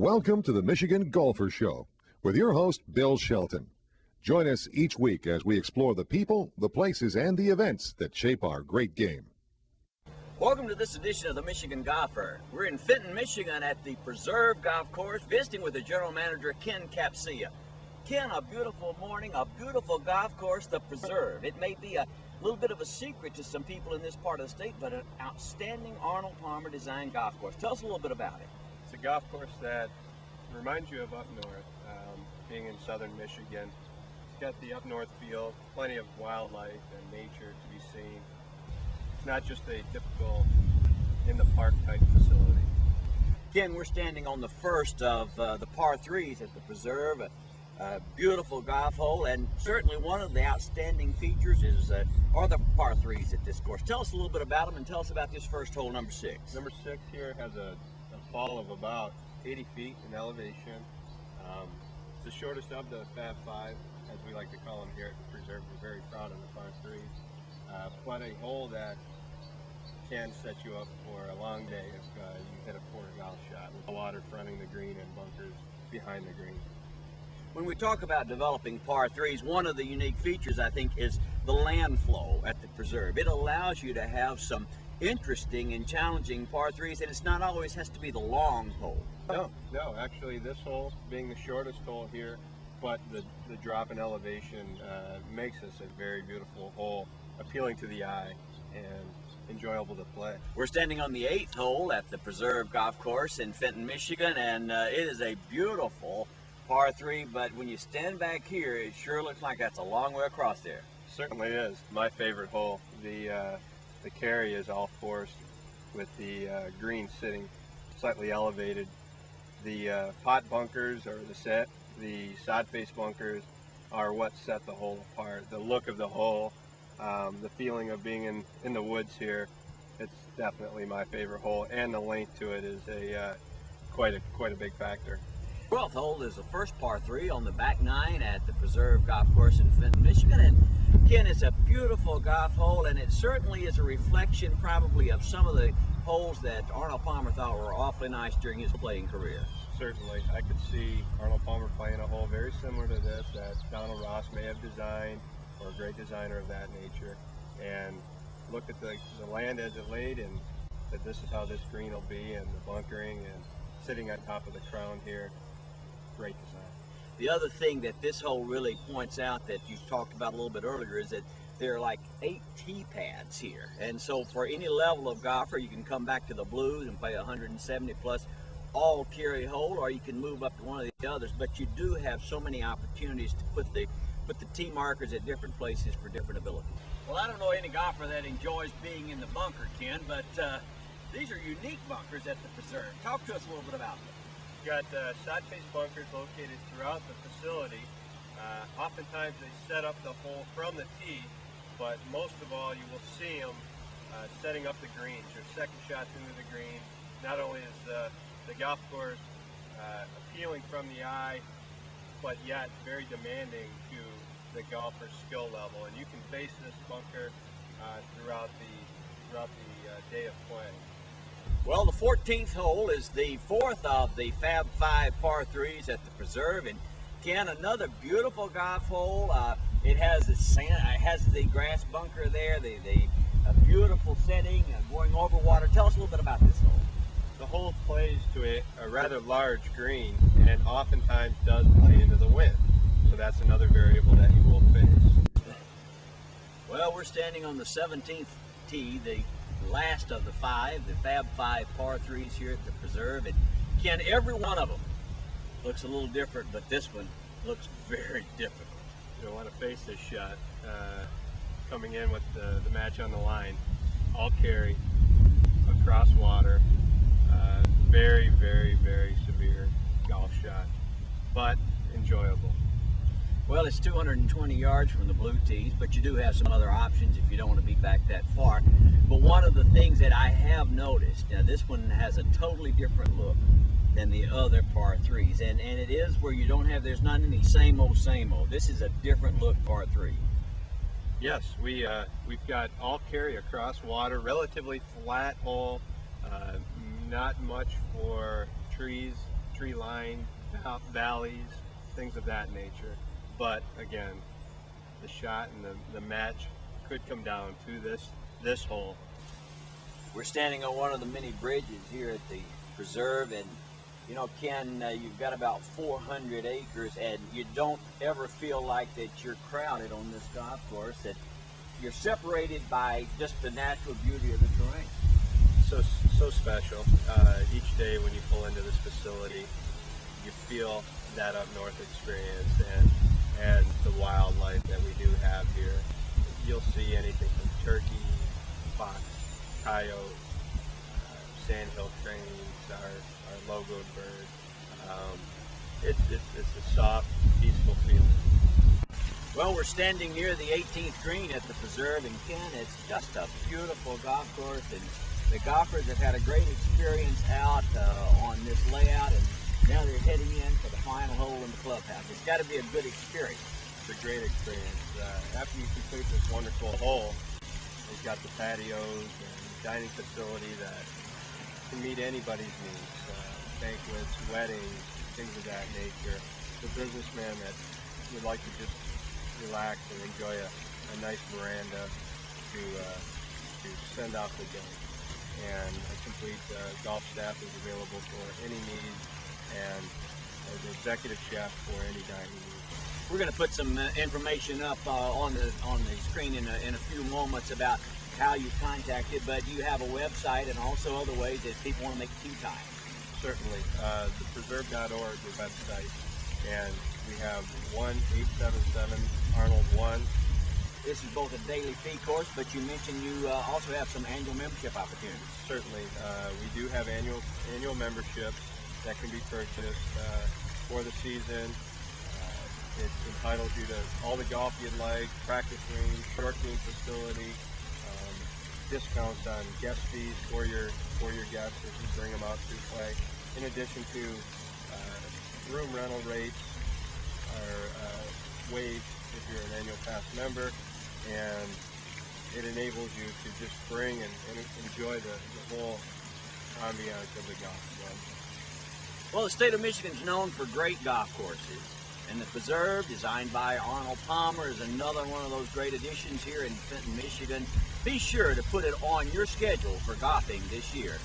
Welcome to the Michigan Golfer Show with your host, Bill Shelton. Join us each week as we explore the people, the places, and the events that shape our great game. Welcome to this edition of the Michigan Golfer. We're in Fenton, Michigan at the Preserve Golf Course, visiting with the general manager, Ken Kapcia. Ken, a beautiful morning, a beautiful golf course, the Preserve. It may be a little bit of a secret to some people in this part of the state, but an outstanding Arnold Palmer designed golf course. Tell us a little bit about it. It's a golf course that reminds you of up north, being in southern Michigan. It's got the up north feel, plenty of wildlife and nature to be seen. It's not just a typical in the park type facility. Ken, we're standing on the first of the par threes at the Preserve, a beautiful golf hole, and certainly one of the outstanding features are the par threes at this course. Tell us a little bit about them and tell us about this first hole, number 6. Number 6 here has a fall of about 80 feet in elevation. It's the shortest of the Fab 5, as we like to call them here at the Preserve. We're very proud of the par 3s. But a hole that can set you up for a long day if you hit a poor golf shot with the water fronting the green and bunkers behind the green. When we talk about developing par 3s, one of the unique features, I think, is the land flow at the Preserve. It allows you to have some interesting and challenging par 3s, and it's not always has to be the long hole. No, actually this hole being the shortest hole here, but the drop in elevation makes this a very beautiful hole, appealing to the eye and enjoyable to play. We're standing on the 8th hole at the Preserve Golf Course in Fenton, Michigan, and it is a beautiful par 3, but when you stand back here, it sure looks like that's a long way across there. Certainly is. My favorite hole. The carry is all forced with the green sitting slightly elevated. The pot bunkers or the sod face bunkers are what set the hole apart. The look of the hole, the feeling of being in the woods here, it's definitely my favorite hole, and the length to it is quite a big factor. 12th hole is the first par 3 on the back 9 at the Preserve Golf Course in Fenton, Michigan. And Ken, it's a beautiful golf hole, and it certainly is a reflection probably of some of the holes that Arnold Palmer thought were awfully nice during his playing career. Certainly. I could see Arnold Palmer playing a hole very similar to this that Donald Ross may have designed, or a great designer of that nature, and look at the land as it laid, and that this is how this green will be, and the bunkering and sitting on top of the crown here. Great design. The other thing that this hole really points out that you talked about a little bit earlier is that there are like 8 tee pads here, and so for any level of golfer, you can come back to the blues and play 170 plus all carry hole, or you can move up to one of the others, but you do have so many opportunities to put the tee markers at different places for different abilities. Well, I don't know any golfer that enjoys being in the bunker, Ken, but these are unique bunkers at the Preserve. Talk to us a little bit about them. We've got side face bunkers located throughout the facility. Oftentimes they set up the hole from the tee, but most of all you will see them setting up the greens. Your second shots into the green. Not only is the golf course appealing from the eye, but yet very demanding to the golfer's skill level. And you can face this bunker throughout the day of play. Well, the 14th hole is the 4th of the Fab 5 par 3s at the Preserve, and Ken, another beautiful golf hole. It has the grass bunker there, a beautiful setting, going over water. Tell us a little bit about this hole. The hole plays to a rather large green, and oftentimes does play into the wind. So that's another variable that you will face. Well, we're standing on the 17th tee, the last of the 5, the Fab 5 par 3s here at the Preserve. And Ken, every one of them looks a little different, but this one looks very difficult. You don't want to face this shot coming in with the match on the line. All carry across water. Very, very, very severe golf shot, but enjoyable. Well, it's 220 yards from the blue tees, but you do have some other options if you don't want to be back that far. But one of the things that I have noticed, now this one has a totally different look than the other par 3s, and it is where you don't have, there's not any same old. This is a different look par 3. Yes, we've got all carry across water, relatively flat hole, not much for tree line. valleys, things of that nature. But again, the shot and the match could come down to this hole. We're standing on one of the many bridges here at the preserve, and you know, Ken, you've got about 400 acres, and you don't ever feel like that you're crowded on this golf course, that you're separated by just the natural beauty of the terrain. So special. Each day when you pull into this facility, you feel that up north experience and the wildlife that we do have here. You'll see anything from turkey, fox, coyote, sandhill cranes, our logoed bird. It's a soft, peaceful feeling. Well, we're standing near the 18th green at the preserve, and Ken, it's just a beautiful golf course, and the golfers have had a great experience out on this layout, and now they're heading in for the final hole in the clubhouse. It's got to be a good experience. It's a great experience. After you complete this wonderful hole, we've got the patios and dining facility that can meet anybody's needs. Banquets, weddings, things of that nature. The businessman that would like to just relax and enjoy a nice veranda to send off the day. And a complete golf staff is available for any need, and the executive chef for any dining needs. We're going to put some information up on the screen in a few moments about how you contact it, but you have a website and also other ways that people want to make tea time. Certainly. Thepreserve.org is the website, and we have 1-877-ARNOLD-1. This is both a daily fee course, but you mentioned you also have some annual membership opportunities. Certainly. We do have annual membership that can be purchased for the season. It entitles you to all the golf you'd like, practice range, working facility, discounts on guest fees for your guests if you bring them out to play. In addition to room rental rates are waived if you're an annual pass member, and it enables you to just bring and enjoy the whole ambiance of the golf club. Well, the state of Michigan is known for great golf courses, and the preserve, designed by Arnold Palmer, is another one of those great additions here in Fenton, Michigan. Be sure to put it on your schedule for golfing this year.